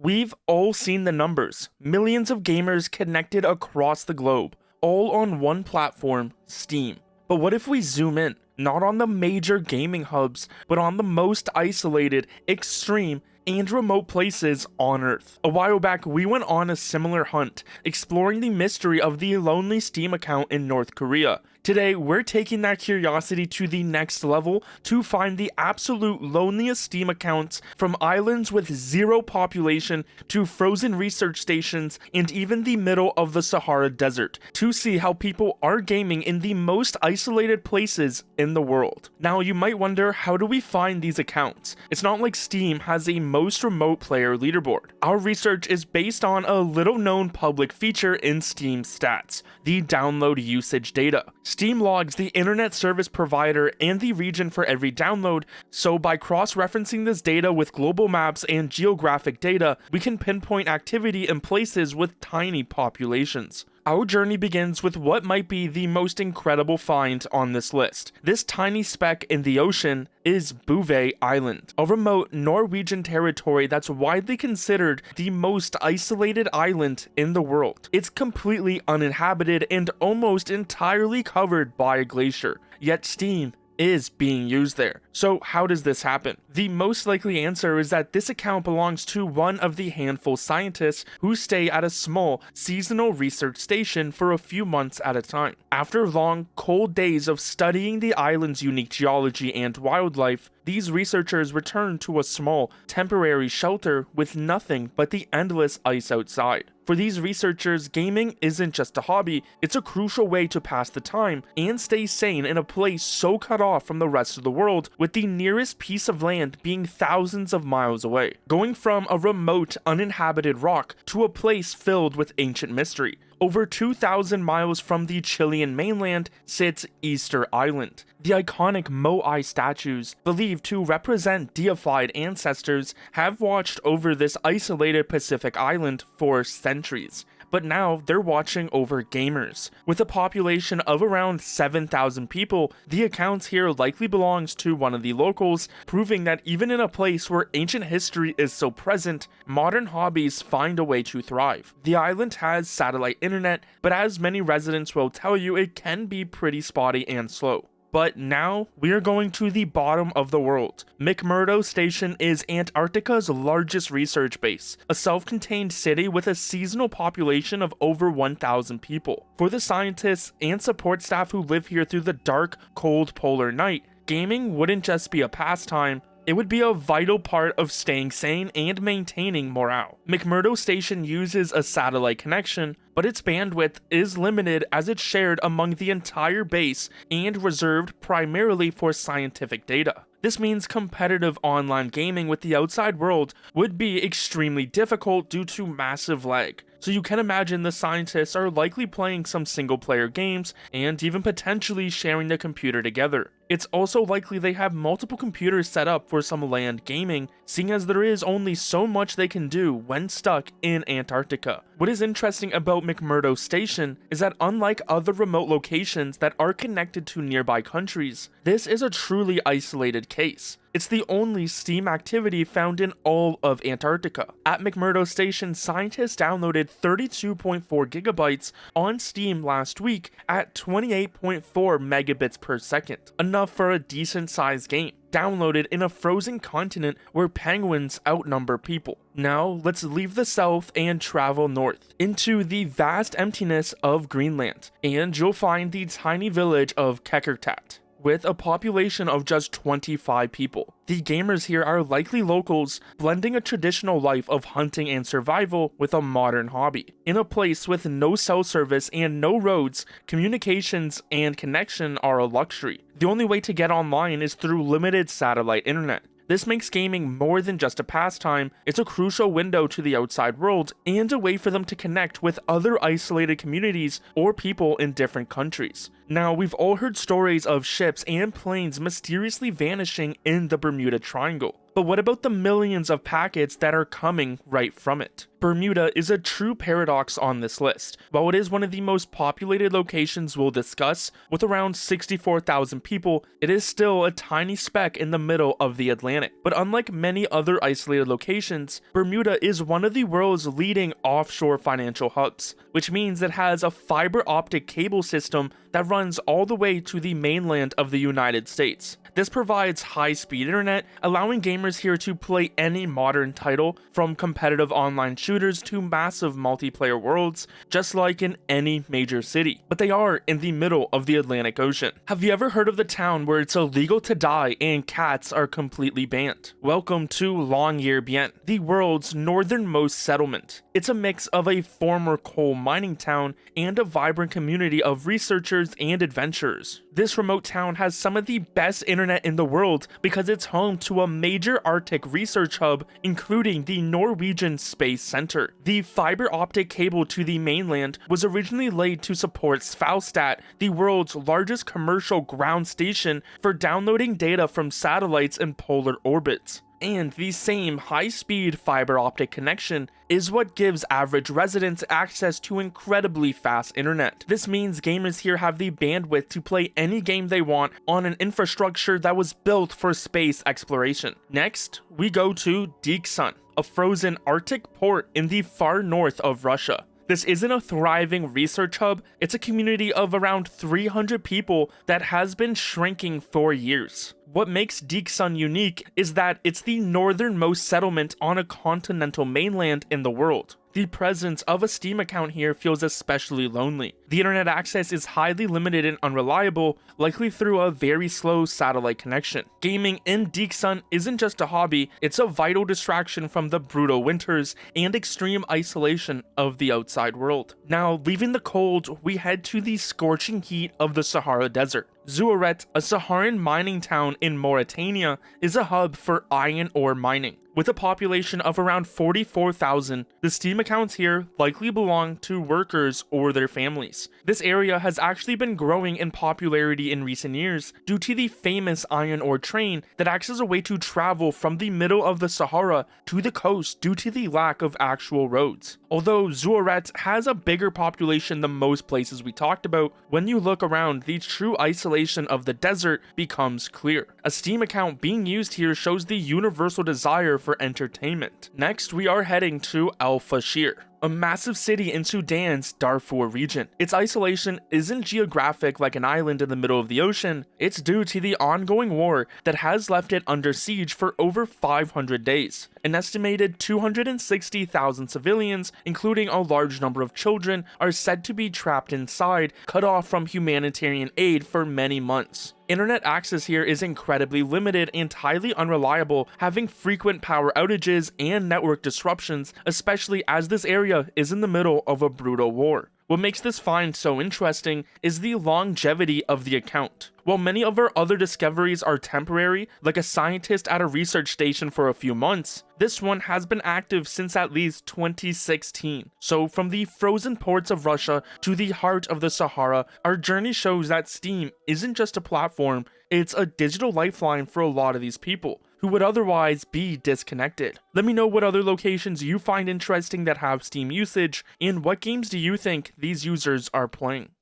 We've all seen the numbers, millions of gamers connected across the globe, all on one platform, Steam. But what if we zoom in, not on the major gaming hubs, but on the most isolated, extreme, and remote places on Earth? A while back, we went on a similar hunt, exploring the mystery of the lonely Steam account in North Korea. Today, we're taking that curiosity to the next level to find the absolute loneliest Steam accounts from islands with zero population to frozen research stations and even the middle of the Sahara Desert to see how people are gaming in the most isolated places in the world. Now, you might wonder, how do we find these accounts? It's not like Steam has a most remote player leaderboard. Our research is based on a little known public feature in Steam stats, the download usage data. Steam logs the internet service provider and the region for every download, so by cross-referencing this data with global maps and geographic data, we can pinpoint activity in places with tiny populations. Our journey begins with what might be the most incredible find on this list. This tiny speck in the ocean is Bouvet Island, a remote Norwegian territory that's widely considered the most isolated island in the world. It's completely uninhabited and almost entirely covered by a glacier, yet Steam is being used there. So how does this happen? The most likely answer is that this account belongs to one of the handful scientists who stay at a small, seasonal research station for a few months at a time. After long, cold days of studying the island's unique geology and wildlife, these researchers return to a small, temporary shelter with nothing but the endless ice outside. For these researchers, gaming isn't just a hobby, it's a crucial way to pass the time and stay sane in a place so cut off from the rest of the world, with the nearest piece of land being thousands of miles away. Going from a remote, uninhabited rock to a place filled with ancient mystery. Over 2,000 miles from the Chilean mainland sits Easter Island. The iconic Moai statues, believed to represent deified ancestors, have watched over this isolated Pacific island for centuries. But now they're watching over gamers. With a population of around 7,000 people, the account here likely belongs to one of the locals, proving that even in a place where ancient history is so present, modern hobbies find a way to thrive. The island has satellite internet, but as many residents will tell you, it can be pretty spotty and slow. But now, we are going to the bottom of the world. McMurdo Station is Antarctica's largest research base, a self-contained city with a seasonal population of over 1,000 people. For the scientists and support staff who live here through the dark, cold polar night, gaming wouldn't just be a pastime, it would be a vital part of staying sane and maintaining morale. McMurdo Station uses a satellite connection, but its bandwidth is limited as it's shared among the entire base and reserved primarily for scientific data. This means competitive online gaming with the outside world would be extremely difficult due to massive lag. So you can imagine the scientists are likely playing some single-player games and even potentially sharing the computer together. It's also likely they have multiple computers set up for some land gaming, seeing as there is only so much they can do when stuck in Antarctica. What is interesting about McMurdo Station is that unlike other remote locations that are connected to nearby countries, this is a truly isolated case. It's the only Steam activity found in all of Antarctica. At McMurdo Station, scientists downloaded 32.4 gigabytes on Steam last week at 28.4 megabits per second, enough for a decent-sized game, downloaded in a frozen continent where penguins outnumber people. Now, let's leave the south and travel north, into the vast emptiness of Greenland, and you'll find the tiny village of Kekertat, with a population of just 25 people. The gamers here are likely locals, blending a traditional life of hunting and survival with a modern hobby. In a place with no cell service and no roads, communications and connection are a luxury. The only way to get online is through limited satellite internet. This makes gaming more than just a pastime, it's a crucial window to the outside world and a way for them to connect with other isolated communities or people in different countries. Now, we've all heard stories of ships and planes mysteriously vanishing in the Bermuda Triangle. But what about the millions of packets that are coming right from it? Bermuda is a true paradox on this list. While it is one of the most populated locations we'll discuss, with around 64,000 people, it is still a tiny speck in the middle of the Atlantic. But unlike many other isolated locations, Bermuda is one of the world's leading offshore financial hubs, which means it has a fiber optic cable system that runs all the way to the mainland of the United States. This provides high-speed internet, allowing gamers here to play any modern title, from competitive online shooters to massive multiplayer worlds, just like in any major city. But they are in the middle of the Atlantic Ocean. Have you ever heard of the town where it's illegal to die and cats are completely banned? Welcome to Longyearbyen, the world's northernmost settlement. It's a mix of a former coal mining town and a vibrant community of researchers and adventurers. This remote town has some of the best internet in the world because it's home to a major Arctic research hub, including the Norwegian Space Center. The fiber optic cable to the mainland was originally laid to support Svalstad, the world's largest commercial ground station for downloading data from satellites in polar orbits. And the same high-speed fiber optic connection is what gives average residents access to incredibly fast internet. This means gamers here have the bandwidth to play any game they want on an infrastructure that was built for space exploration. Next, we go to Dikson, a frozen Arctic port in the far north of Russia. This isn't a thriving research hub, it's a community of around 300 people that has been shrinking for years. What makes Dikson unique is that it's the northernmost settlement on a continental mainland in the world. The presence of a Steam account here feels especially lonely. The internet access is highly limited and unreliable, likely through a very slow satellite connection. Gaming in Dikson isn't just a hobby, it's a vital distraction from the brutal winters and extreme isolation of the outside world. Now, leaving the cold, we head to the scorching heat of the Sahara Desert. Zouaret, a Saharan mining town in Mauritania, is a hub for iron ore mining. With a population of around 44,000, the Steam accounts here likely belong to workers or their families. This area has actually been growing in popularity in recent years due to the famous iron ore train that acts as a way to travel from the middle of the Sahara to the coast due to the lack of actual roads. Although Zouaret has a bigger population than most places we talked about, when you look around, the true isolation of the desert becomes clear. A Steam account being used here shows the universal desire for entertainment. Next, we are heading to Al Fashir, a massive city in Sudan's Darfur region. Its isolation isn't geographic like an island in the middle of the ocean, it's due to the ongoing war that has left it under siege for over 500 days. An estimated 260,000 civilians, including a large number of children, are said to be trapped inside, cut off from humanitarian aid for many months. Internet access here is incredibly limited and highly unreliable, having frequent power outages and network disruptions, especially as this area is in the middle of a brutal war. What makes this find so interesting is the longevity of the account. While many of our other discoveries are temporary, like a scientist at a research station for a few months, this one has been active since at least 2016. So from the frozen ports of Russia to the heart of the Sahara, our journey shows that Steam isn't just a platform, it's a digital lifeline for a lot of these people who would otherwise be disconnected. Let me know what other locations you find interesting that have Steam usage, and what games do you think these users are playing.